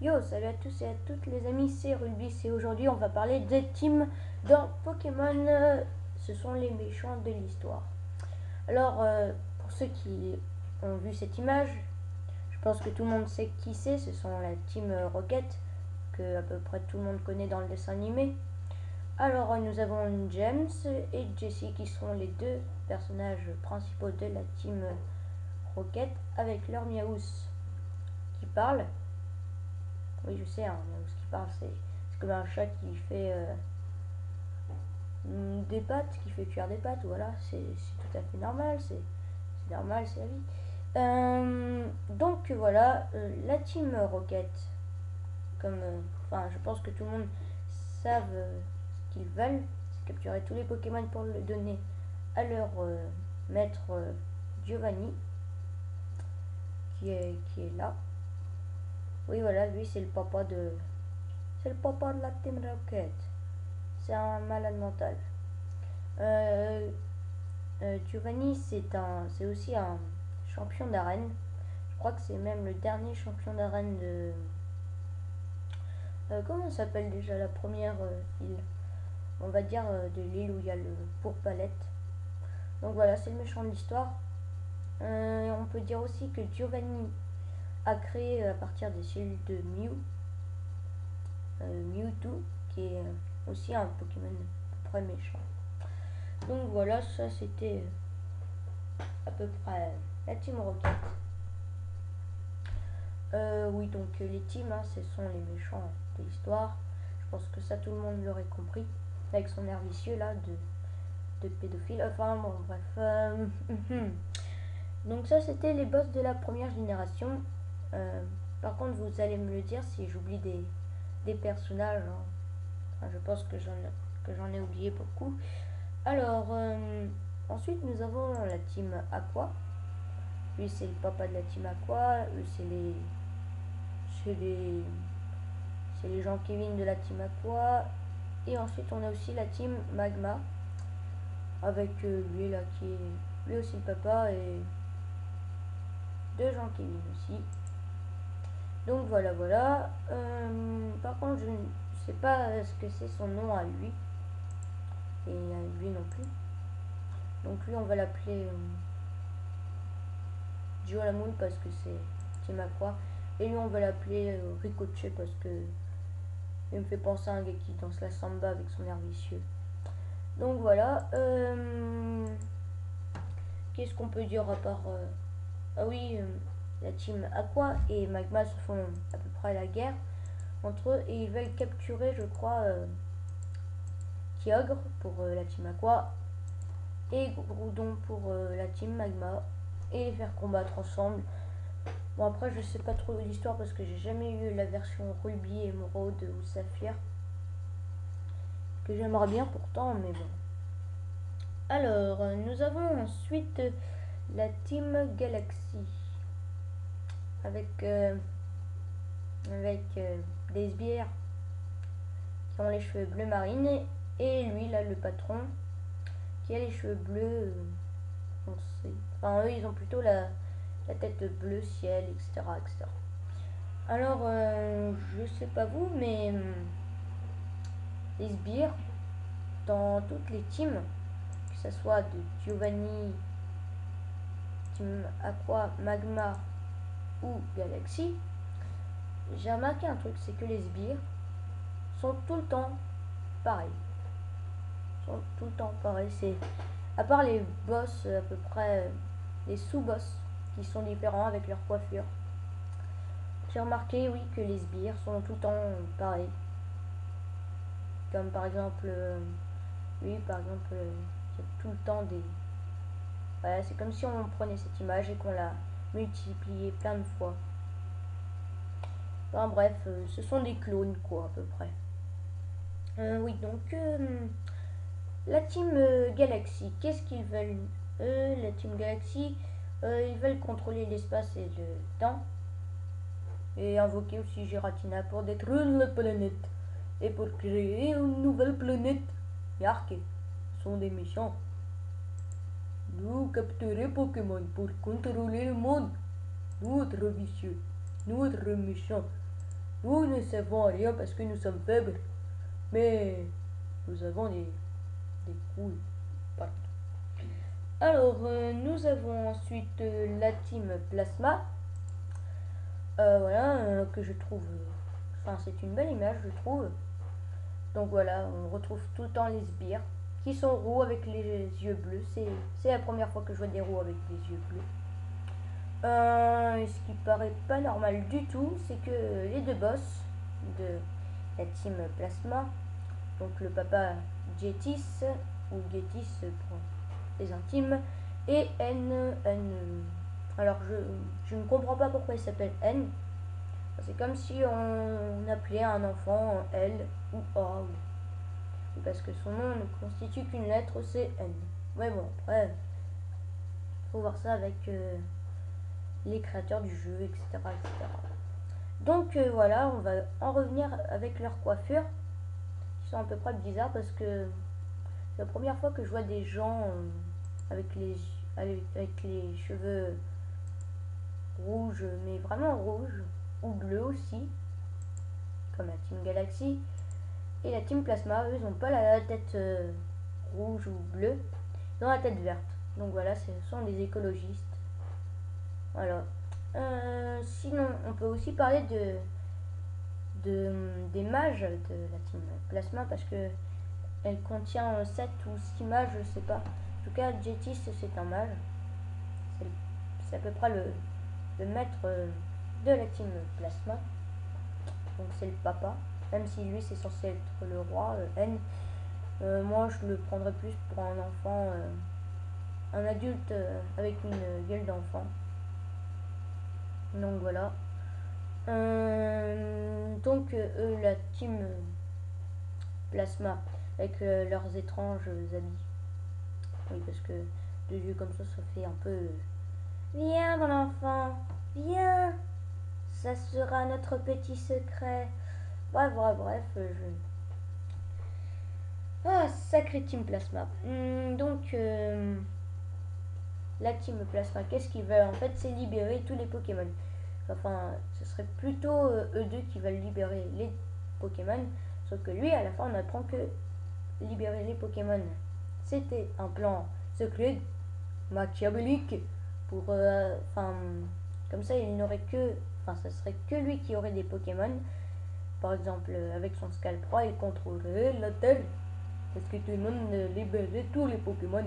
Yo, salut à tous et à toutes les amis, c'est Rubis et aujourd'hui on va parler des teams dans Pokémon. Ce sont les méchants de l'histoire. Alors, pour ceux qui ont vu cette image, je pense que tout le monde sait qui c'est. Ce sont la team Rocket, que à peu près tout le monde connaît dans le dessin animé. Alors, nous avons James et Jessie qui sont les deux personnages principaux de la team Rocket avec leur Miaous qui parle. Oui, je sais, hein, ce qui parle, c'est comme un chat qui fait des pâtes, qui fait cuire des pâtes, voilà, c'est tout à fait normal, c'est normal, c'est la vie. Donc voilà, la team Rocket, comme, enfin, je pense que tout le monde savent ce qu'ils veulent, c'est capturer tous les Pokémon pour le donner à leur maître Giovanni, qui est là. Oui, voilà, lui c'est le papa de, la team Rocket. C'est un malade mental. Euh, Giovanni, c'est aussi un champion d'arène. Je crois que c'est même le dernier champion d'arène de. Comment s'appelle déjà la première île? On va dire de l'île où il y a le pour-palette. Donc voilà, c'est le méchant de l'histoire. On peut dire aussi que Giovanni a créé à partir des cellules de Mewtwo, qui est aussi un Pokémon à peu près méchant. Donc voilà, ça c'était à peu près la team Rocket. Oui, donc les teams, hein, ce sont les méchants de l'histoire. Je pense que ça, tout le monde l'aurait compris. Avec son air vicieux, là, de pédophile. Enfin, bon, bref. Donc ça, c'était les boss de la première génération. Par contre, vous allez me le dire si j'oublie des personnages. Hein. Enfin, je pense que j'en ai oublié beaucoup. Alors, ensuite, nous avons la team Aqua. Lui, c'est le papa de la team Aqua. Eux, c'est les, c'est les gens Kevin de la team Aqua. Et ensuite, on a aussi la team Magma. Avec lui, là, qui est lui aussi le papa. Et deux gens Kevin aussi. Donc voilà, voilà. Par contre, je ne sais pas ce que c'est son nom à lui. Et à lui non plus. Donc lui, on va l'appeler Joe parce que c'est Team Aqua. Et lui, on va l'appeler Ricochet parce que il me fait penser à un gars qui danse la samba avec son air vicieux. Donc voilà. Qu'est-ce qu'on peut dire à part. Ah oui, la team Aqua et Magma se font à peu près la guerre entre eux et ils veulent capturer, je crois, Kyogre pour la team Aqua et Groudon pour la team Magma et les faire combattre ensemble. Bon, après, je sais pas trop l'histoire parce que j'ai jamais eu la version Ruby, Émeraude ou Saphir. Que j'aimerais bien pourtant, mais bon. Alors, nous avons ensuite la team Galaxy avec, des sbires qui ont les cheveux bleu marine et lui, là, le patron, qui a les cheveux bleus foncés. Enfin, eux, ils ont plutôt la tête bleu ciel, etc. etc. Alors, je sais pas vous, mais les sbires, dans toutes les teams, que ce soit de Giovanni, Team Aqua, Magma ou Galaxy, j'ai remarqué un truc, c'est que les sbires sont tout le temps pareils. Sont tout le temps pareils. C'est à part les boss à peu près, les sous-boss qui sont différents avec leur coiffure. J'ai remarqué, oui, que les sbires sont tout le temps pareils. Comme par exemple, oui, par exemple, il y a tout le temps des. Voilà, c'est comme si on prenait cette image et qu'on la multipliait plein de fois. Enfin bref, ce sont des clones, quoi, à peu près. Oui, donc, la team Galaxy, qu'est-ce qu'ils veulent? La team Galaxy, ils veulent contrôler l'espace et le temps. Et invoquer aussi Giratina pour détruire la planète. Et pour créer une nouvelle planète. Yark, ce sont des méchants. Nous capturer Pokémon pour contrôler le monde. Nous être vicieux. Nous être méchants. Nous ne savons rien parce que nous sommes faibles, mais nous avons des couilles. Voilà. Alors, nous avons ensuite la team Plasma. Voilà, que je trouve... Enfin, c'est une belle image, je trouve. Donc voilà, on retrouve tout le temps les sbires qui sont roux avec les yeux bleus. C'est la première fois que je vois des roux avec des yeux bleus. Ce qui paraît pas normal du tout, c'est que les deux boss de la team Plasma, donc le papa Jetis, ou Getis pour les intimes, et N. Alors je ne comprends pas pourquoi il s'appelle N. C'est comme si on appelait un enfant L ou A, ou parce que son nom ne constitue qu'une lettre, c'est N. Mais bon, après, faut voir ça avec les créateurs du jeu, etc. etc. Donc voilà, on va en revenir avec leur coiffure, qui sont à peu près bizarres parce que c'est la première fois que je vois des gens avec les cheveux rouges, mais vraiment rouges, ou bleus aussi, comme la Team Galaxy. Et la Team Plasma, eux, ils n'ont pas la tête rouge ou bleue, ils ont la tête verte. Donc voilà, ce sont des écologistes. Voilà. Sinon, on peut aussi parler des mages de la Team Plasma parce que elle contient 7 ou 6 mages, je sais pas. En tout cas, Jetis, c'est un mage. C'est à peu près le maître de la Team Plasma. Donc c'est le papa. Même si lui, c'est censé être le roi, N. Moi, je le prendrais plus pour un enfant, un adulte avec une gueule d'enfant. Donc voilà. Donc la team Plasma avec leurs étranges habits. Oui, parce que de yeux comme ça fait un peu... Viens mon enfant, viens, ça sera notre petit secret. Bref, Ah, sacré team Plasma. Donc, la team Plasma, qu'est-ce qu'ils veulent? En fait, c'est libérer tous les Pokémon. Enfin, ce serait plutôt eux deux qui veulent libérer les Pokémon. Sauf que lui, à la fin, on apprend que libérer les Pokémon, c'était un plan secret, machiavélique, pour... comme ça, il n'aurait que... Enfin, ça serait que lui qui aurait des Pokémon. Par exemple, avec son Scalp 3, il contrôlerait la Terre. Parce que tout le monde libérait tous les Pokémon.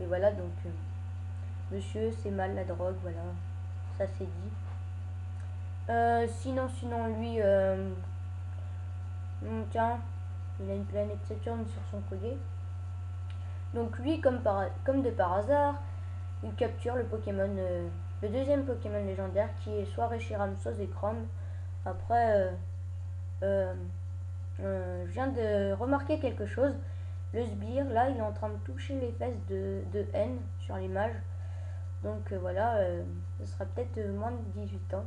Et voilà, donc... monsieur, c'est mal la drogue, voilà. Ça, c'est dit. Sinon, lui, tiens, il a une planète Saturne sur son collier. Donc lui, comme de par hasard, il capture le Pokémon, le deuxième Pokémon légendaire qui est soit Reshiram, soit Zekrom. Après, je viens de remarquer quelque chose. Le sbire, là, il est en train de toucher les fesses de N sur l'image. Donc voilà, ce sera peut-être moins de 18 ans.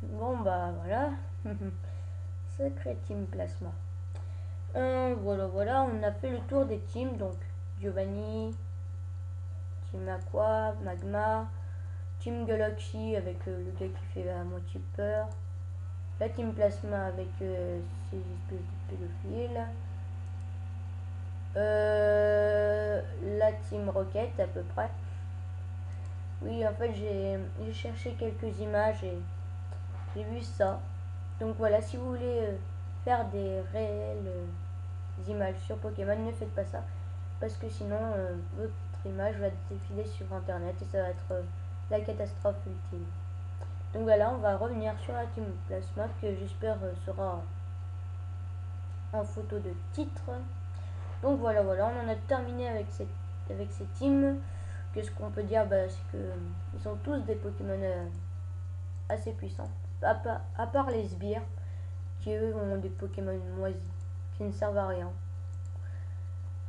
Bon bah voilà. Sacré team Plasma. Voilà, on a fait le tour des teams. Donc Giovanni, Team Aqua, Magma, Team Galaxy avec le gars qui fait à moitié peur. La Team Plasma avec ces espèces de pédophiles. La Team Rocket à peu près. Oui, en fait, j'ai cherché quelques images et j'ai vu ça. Donc voilà, si vous voulez faire des réelles images sur Pokémon, ne faites pas ça. Parce que sinon, votre image va défiler sur Internet et ça va être la catastrophe ultime. Donc voilà, on va revenir sur la Team Plasma que j'espère sera en photo de titre. Donc voilà, on en a terminé avec ces teams. Qu'est-ce qu'on peut dire? C'est que ils sont tous des Pokémon assez puissants. À part les sbires, qui eux ont des Pokémon moisis, qui ne servent à rien.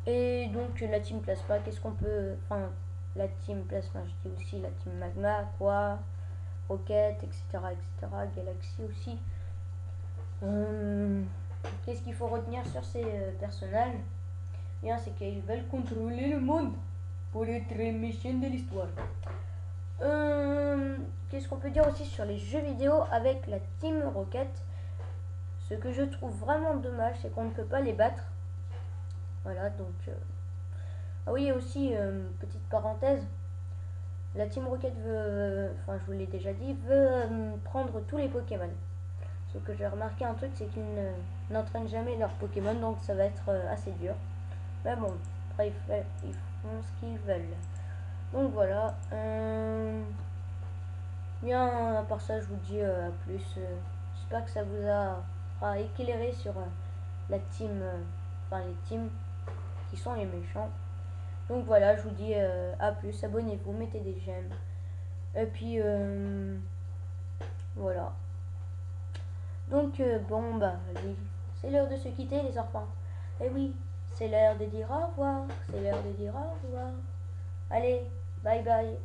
Et donc la Team Plasma, qu'est-ce qu'on peut... Enfin, la Team Plasma, je dis aussi la Team Magma, quoi, Rocket, etc., Galaxy aussi. Qu'est-ce qu'il faut retenir sur ces personnages? Bien, c'est qu'ils veulent contrôler le monde pour être les méchants de l'histoire. Qu'est-ce qu'on peut dire aussi sur les jeux vidéo avec la Team Rocket? Ce que je trouve vraiment dommage, c'est qu'on ne peut pas les battre. Voilà, donc... Ah oui, et aussi, petite parenthèse, la Team Rocket veut, enfin je vous l'ai déjà dit, veut prendre tous les Pokémon. Ce que j'ai remarqué un truc, c'est qu'ils n'entraînent jamais leurs Pokémon, donc ça va être assez dur. Mais bon, après ils font ce qu'ils veulent. Donc voilà. Bien, à part ça, je vous dis à plus. J'espère que ça vous aura éclairé sur la team, enfin les teams qui sont les méchants. Donc voilà, je vous dis à plus. Abonnez-vous, mettez des j'aime. Et puis voilà. Donc bon, bah, allez, c'est l'heure de se quitter, les enfants. Eh oui, c'est l'heure de dire au revoir. C'est l'heure de dire au revoir. Allez, bye bye.